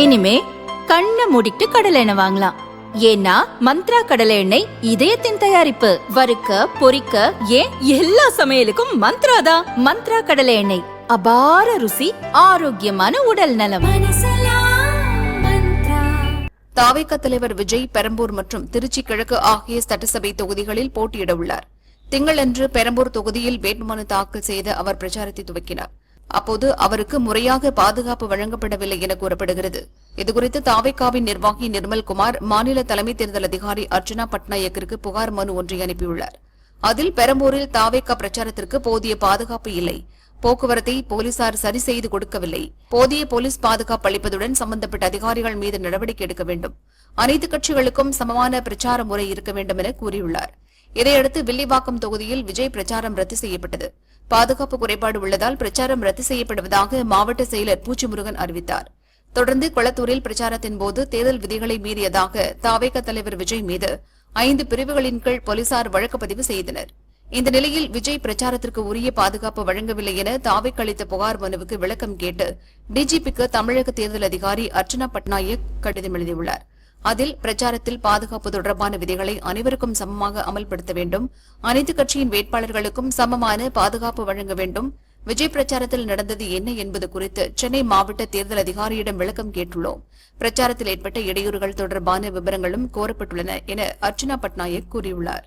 இனிமே கண்ணை மூடிட்டு கடலை எண்ணெய் வாங்கலாம். ஏன்னா மந்த்ரா கடலை எண்ணெய் இதயத்தின் தயாரிப்பு. வறுக்க பொரிக்க ஏன் எல்லா சமையலுக்கும் மந்த்ரா தான். மந்த்ரா கடலை எண்ணெய், அபார ருசி, ஆரோக்கியமான உடல் நலம். தாவேகா தலைவர் விஜய் பெரம்பூர் மற்றும் திருச்சி கிழக்கு ஆகிய சட்டசபை தொகுதிகளில் போட்டியிட உள்ளார். திங்களன்று பெரம்பூர் தொகுதியில் வேட்புமனு தாக்கல் செய்த அவர் பிரச்சாரத்தை துவக்கினார். அப்போது அவருக்கு முறையாக பாதுகாப்பு வழங்கப்படவில்லை என கூறப்படுகிறது. இதுகுறித்து தாவேகாவின் நிர்வாகி நிர்மல்குமார் மாநில தலைமை தேர்தல் அதிகாரி அர்ச்சனா பட்நாயக்கிற்கு புகார் மனு ஒன்றை அனுப்பியுள்ளார். அதில் பெரம்பூரில் தாவேகா பிரச்சாரத்திற்கு போதிய பாதுகாப்பு இல்லை, போக்குவரத்தை போலீசார் சரி செய்து கொடுக்கவில்லை, போதிய போலீஸ் பாதுகாப்பு அளிப்பதுடன் சம்பந்தப்பட்ட அதிகாரிகள் மீது நடவடிக்கை எடுக்க வேண்டும், அனைத்து கட்சிகளுக்கும் சமமான பிரச்சார முறை இருக்க வேண்டும் என கூறியுள்ளார். இதையடுத்து வில்லிவாக்கம் தொகுதியில் விஜய் பிரச்சாரம் ரத்து செய்யப்பட்டது. பாதுகாப்பு குறைபாடு உள்ளதால் பிரச்சாரம் ரத்து செய்யப்படுவதாக மாவட்ட செயலர் பூச்சிமுருகன் அறிவித்தார். தொடர்ந்து கொளத்தூரில் பிரச்சாரத்தின் போது தேர்தல் விதிகளை மீறியதாக தாவேகா தலைவர் விஜய் மீது 5 பிரிவுகளின் கீழ் போலீசார் வழக்கு பதிவு செய்தனர். இந்த நிலையில் விஜய் பிரச்சாரத்திற்கு உரிய பாதுகாப்பு வழங்கவில்லை என தாவேகா அளித்த புகார் மனுவுக்கு விளக்கம் கேட்டு டிஜிபிக்கு தமிழக தேர்தல் அதிகாரி அர்ச்சனா பட்நாயக் கடிதம் எழுதியுள்ளார். அதில் பிரச்சாரத்தில் பாதுகாப்பு தொடர்பான விதிகளை அனைவருக்கும் சமமாக அமல்படுத்த வேண்டும், அனைத்து கட்சியின் வேட்பாளர்களுக்கும் சமமான பாதுகாப்பு வழங்க வேண்டும், விஜய் பிரச்சாரத்தில் நடந்தது என்ன என்பது குறித்து சென்னை மாவட்ட தேர்தல் அதிகாரியிடம் விளக்கம் கேட்டுள்ளோம், பிரச்சாரத்தில் ஏற்பட்ட இடையூறுகள் தொடர்பான விவரங்களும் கோரப்பட்டுள்ளன என அர்ச்சனா பட்நாயக் கூறியுள்ளார்.